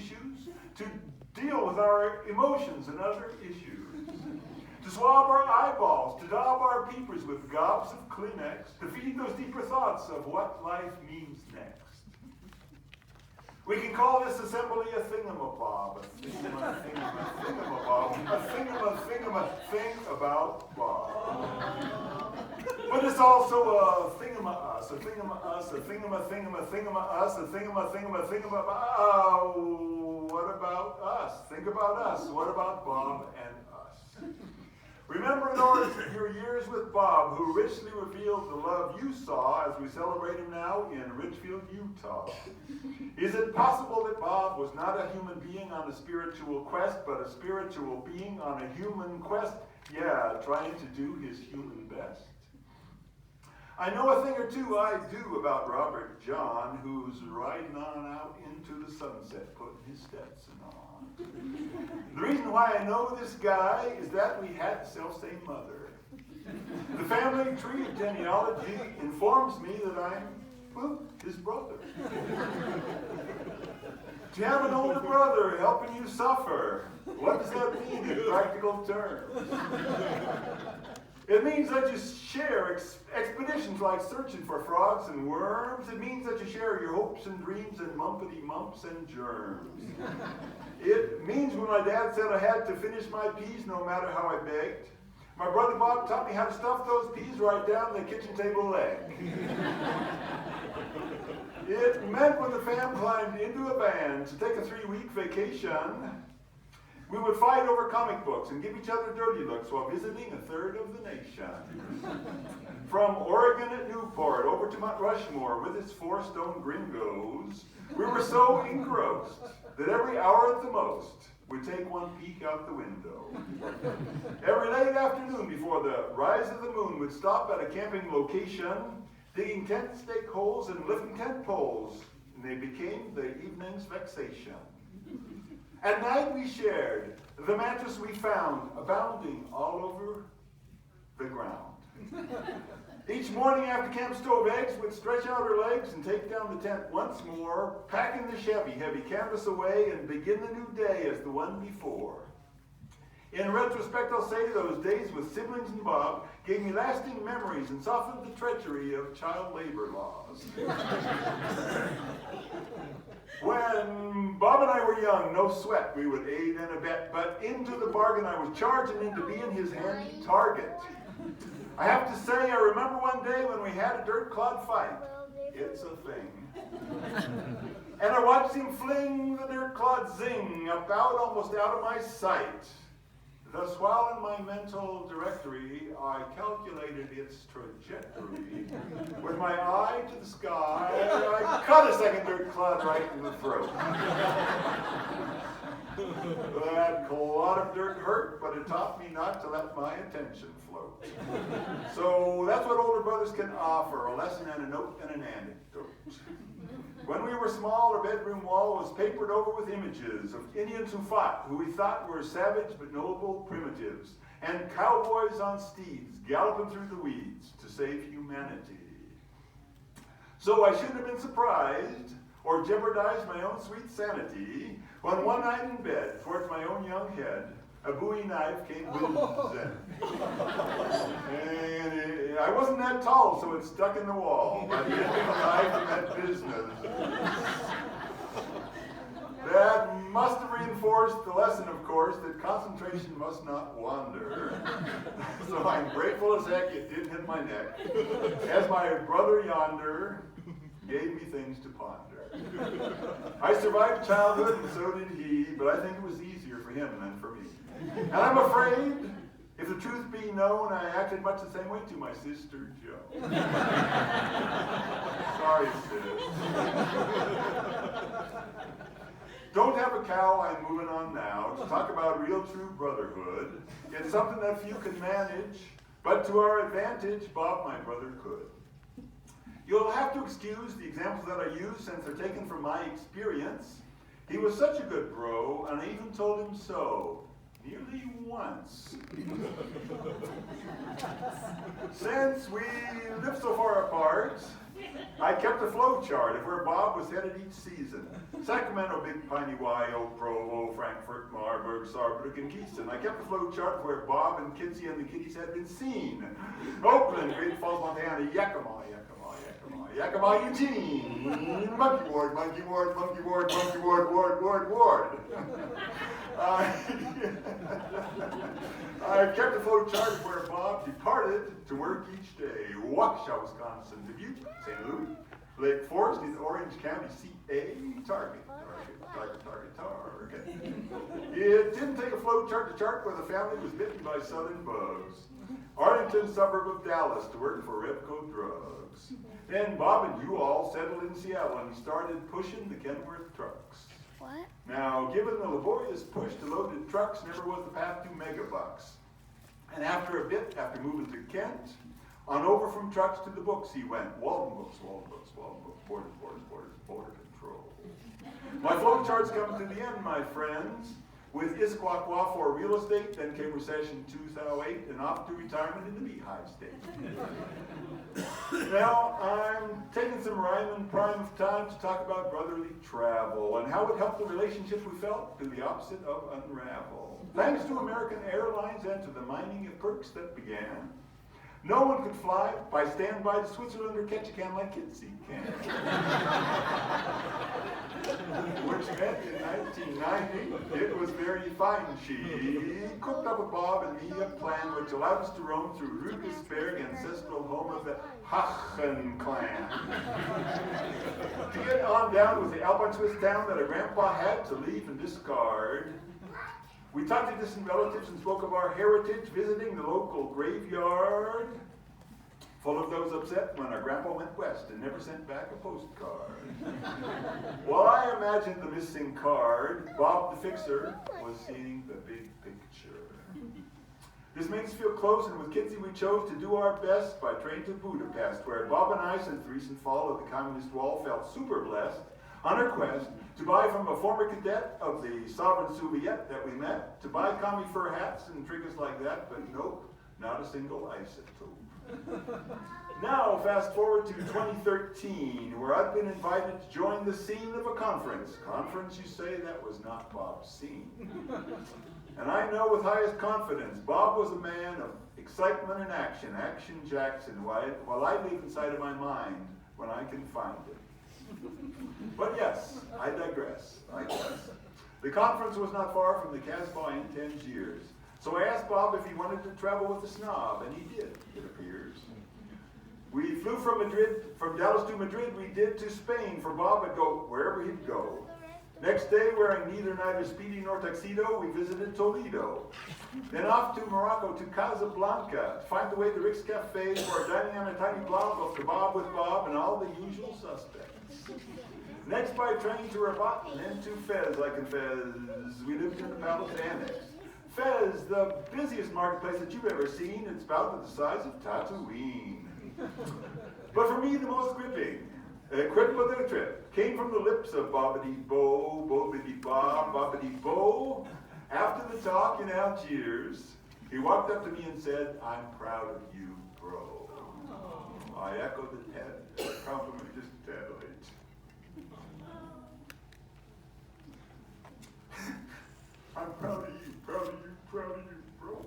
issues, to deal with our emotions and other issues, to swab our eyeballs, to daub our peepers with gobs of Kleenex, to feed those deeper thoughts of what life means next. We can call this assembly a thingamabob, a thing about Bob. But it's also a thingama-us, a thingama-us, a thingama-us, a thingama-thingama-thingama. What about us? Think about us. What about Bob and us? Remember your years with Bob, who richly revealed the love you saw as we celebrate him now in Richfield, Utah. Is it possible that Bob was not a human being on a spiritual quest, but a spiritual being on a human quest? Yeah, trying to do his human best. I know a thing or two I do about Robert John, who's riding on out into the sunset, putting his Stetson on. The reason why I know this guy is that we had the self-same mother. The family tree of genealogy informs me that I'm, well, his brother. To have an older brother helping you suffer, what does that mean in practical terms? It means that you share expeditions like searching for frogs and worms. It means that you share your hopes and dreams and mumpity mumps and germs. It means when my dad said I had to finish my peas no matter how I begged, my brother Bob taught me how to stuff those peas right down the kitchen table leg. It meant when the fam climbed into a van to take a 3-week vacation, we would fight over comic books and give each other dirty looks while visiting a third of the nation. From Oregon at Newport over to Mount Rushmore with its 4-stone gringos, we were so engrossed that every hour at the most, we'd take one peek out the window. Every late afternoon before the rise of the moon, we'd stop at a camping location, digging tent stake holes and lifting tent poles, and they became the evening's vexation. At night we shared the mattress we found abounding all over the ground. Each morning after camp stove eggs, we'd stretch out our legs and take down the tent once more, packing the Chevy heavy canvas away and begin the new day as the one before. In retrospect, I'll say those days with siblings and Bob gave me lasting memories and softened the treachery of child labor laws. When Bob and I were young, no sweat, we would aid and abet, but into the bargain I was charging into being his handy target. I have to say, I remember one day when we had a dirt clod fight. It's a thing. And I watched him fling the dirt clod zing about almost out of my sight. Thus, while in my mental directory, I calculated its trajectory. With my eye to the sky, I cut a second dirt clod right in the throat. That clod of dirt hurt, but it taught me not to let my attention float. So that's what older brothers can offer, a lesson and a note and an anecdote. When we were small, our bedroom wall was papered over with images of Indians who fought, who we thought were savage but noble primitives, and cowboys on steeds galloping through the weeds to save humanity. So I shouldn't have been surprised or jeopardized my own sweet sanity when one night in bed, towards my own young head, a Bowie knife came whizzing. And I wasn't that tall, so it stuck in the wall. By the end of the knife in that business. That must have reinforced the lesson, of course, that concentration must not wander. So I'm grateful as heck it didn't hit my neck, as my brother yonder gave me things to ponder. I survived childhood, and so did he, but I think it was easier for him than for me. And I'm afraid, if the truth be known, I acted much the same way to my sister Jo. Sorry, sis. Don't have a cow, I'm moving on now to talk about real true brotherhood. It's something that few can manage, but to our advantage, Bob, my brother, could. You'll have to excuse the examples that I use since they're taken from my experience. He was such a good bro, and I even told him so. Nearly once. Since we live so far apart, I kept a flow chart of where Bob was headed each season. Sacramento, Big Piney, Oak, Provo, Frankfurt, Marburg, Saarbrücken, and Keystone. I kept a flow chart of where Bob and Kitsy and the Kitties had been seen. Oakland, Great Falls, Montana, Yakima, Eugene, Monkey Ward, Monkey Ward, Monkey Ward, Monkey Ward, Ward. I kept a flow chart of where Bob departed to work each day. Waukesha, Wisconsin, Dubuque, St. Louis, Lake Forest in Orange County, CA, Target. It didn't take a flow chart to chart where the family was bitten by southern bugs. Arlington, suburb of Dallas, to work for Repco Drugs. Then Bob and you all settled in Seattle and started pushing the Kenworth trucks. What? Now, given the laborious push to load the trucks never was the path to megabucks. And after a bit, after moving to Kent, on over from trucks to the books he went. Walden books, border control. My flow chart's coming to the end, my friends. With Issaquah for real estate, then came recession 2008, and off to retirement in the Beehive State. Now, I'm taking some rhyme and prime of time to talk about brotherly travel and how it helped the relationship we felt to the opposite of unravel. Thanks to American Airlines and to the mining of perks that began, no one could fly by standby to Switzerland or catch a can like Kitsy can. Which meant in 1990, it was very fine. She cooked up with Bob and me a plan which allowed us to roam through Rudelsberg, ancestral home of the Hachen clan. To get on down with the Alpine Swiss town that our grandpa had to leave and discard. We talked to distant relatives and spoke of our heritage, visiting the local graveyard, full of those upset when our grandpa went west and never sent back a postcard. While I imagined the missing card, Bob the fixer was seeing the big picture. This makes us feel close, and with Kitsy we chose to do our best by train to Budapest, where Bob and I, since the recent fall of the communist wall, felt super blessed on our quest to buy from a former cadet of the sovereign Soviet that we met, to buy commie fur hats and trinkets like that, but nope, not a single isotope. Now, fast forward to 2013, where I've been invited to join the scene of a conference. Conference, you say? That was not Bob's scene. And I know with highest confidence, Bob was a man of excitement and action, Action Jackson, while I live inside of my mind when I can find it. But yes, I digress. The conference was not far from the Casbah in Tangiers. So I asked Bob if he wanted to travel with a snob, and he did, it appears. We flew from Dallas to Madrid, we did to Spain, for Bob would go wherever he'd go. Next day, wearing neither speedy nor tuxedo, we visited Toledo. Then off to Morocco, to Casablanca, to find the way to Rick's Cafe for dining on a tiny block of kebab with Bob and all the usual suspects. Next by train to Rabat, and then to Fez, I confess. We lived in the Palace Annex. Fez, the busiest marketplace that you've ever seen. It's about the size of Tatooine. But for me, the most gripping, critical of the trip, came from the lips of Bobbity-Bo, Bobbity-Bob, Bobbity-Bo. After the talk in Algiers, he walked up to me and said, "I'm proud of you, bro." I echoed the compliment just a tad late. I'm proud of you, proud of you, proud of you, bro.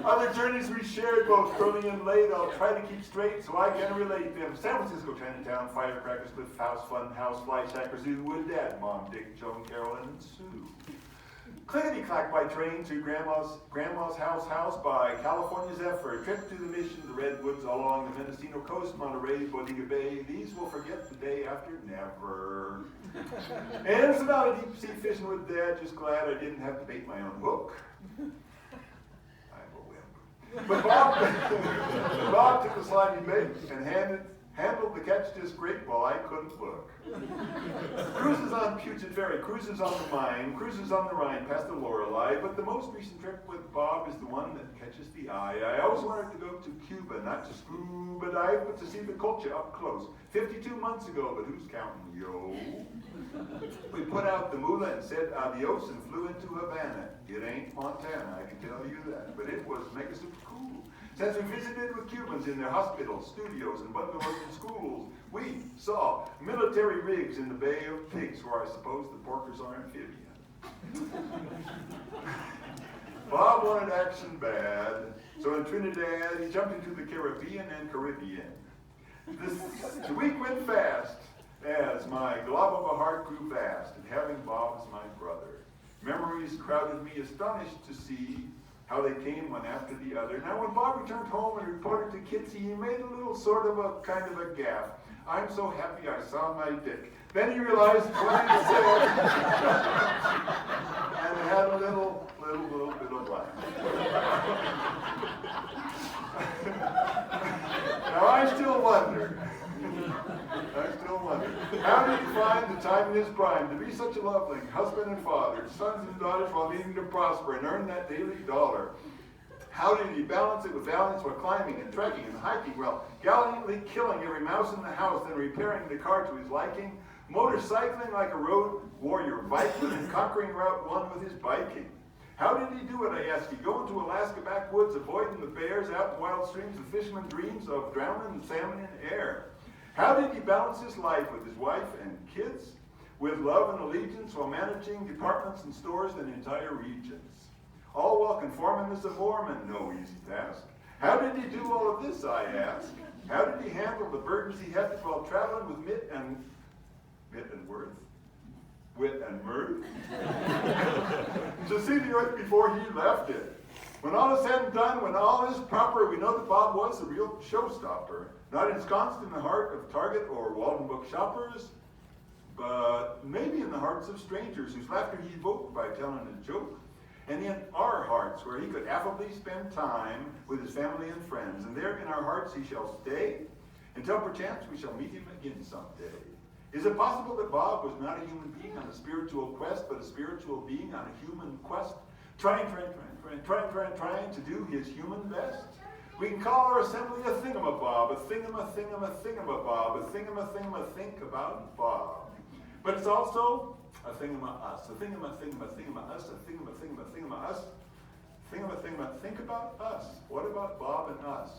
Other journeys we shared, both early and late, I'll try to keep straight so I can relate them. San Francisco, Chinatown, firecrackers, Cliff House, Fun House, Fly Shackers, Wood, Dad, Mom, Dick, Joan, Carolyn, and Sue. Clickety-clack by train to Grandma's house by California Zephyr. A trip to the mission, the Redwoods, all along the Mendocino coast, Monterey, Bodega Bay. These will forget the day after never. And it's about a deep sea fishing with Dad. Just glad I didn't have to bait my own hook. I'm a wimp. But Bob took the slimy bait and handled the catch disc great while I couldn't look. Cruises on Puget Ferry, cruises on the Main, cruises on the Rhine past the Lorelei, but the most recent trip with Bob is the one that catches the eye. I always wanted to go to Cuba, not to scuba dive, but to see the culture up close. 52 months ago, but who's counting, yo? We put out the moolah and said adios and flew into Havana. It ain't Montana, I can tell you that, but it was mega super cool. Since we visited with Cubans in their hospitals, studios, and bungalows and schools, we saw military rigs in the Bay of Pigs, where I suppose the porkers are amphibian. Bob wanted action bad, so in Trinidad he jumped into the Caribbean and Caribbean. The week went fast as my glob of a heart grew vast, and having Bob as my brother. Memories crowded me, astonished to see how they came one after the other. Now when Bob returned home and reported to Kitsy, he made a little sort of a kind of a gaffe. I'm so happy I saw my dick. Then he realized what he said and had a little bit of laugh. Now I still wonder, how did he find the time in his prime to be such a loving husband and father, sons and daughters, while needing to prosper and earn that daily dollar? How did he balance it with valiance while climbing and trekking and hiking, while gallantly killing every mouse in the house, then repairing the car to his liking, motorcycling like a road warrior, Viking, and conquering Route 1 with his biking? How did he do it, I ask you? Go into Alaska backwoods, avoiding the bears, out in wild streams, the fisherman dreams of drowning salmon in air. How did he balance his life with his wife and kids, with love and allegiance, while managing departments and stores and entire regions? All while conforming as a Mormon, no easy task. How did he do all of this, I ask? How did he handle the burdens he had while traveling with wit and mirth? To see the earth before he left it. When all is said and done, when all is proper, we know that Bob was a real showstopper. Not ensconced in the heart of Target or Walden Book shoppers, but maybe in the hearts of strangers whose laughter he evoked by telling a joke, and in our hearts where he could affably spend time with his family and friends. And there in our hearts he shall stay, until perchance we shall meet him again someday. Is it possible that Bob was not a human being on a spiritual quest, but a spiritual being on a human quest, trying to do his human best? We can call our assembly a thingamabob, a thingamabob, a think about Bob. But it's also a thingama-us, a thingama-us, a thingama-us, think about us. What about Bob and us?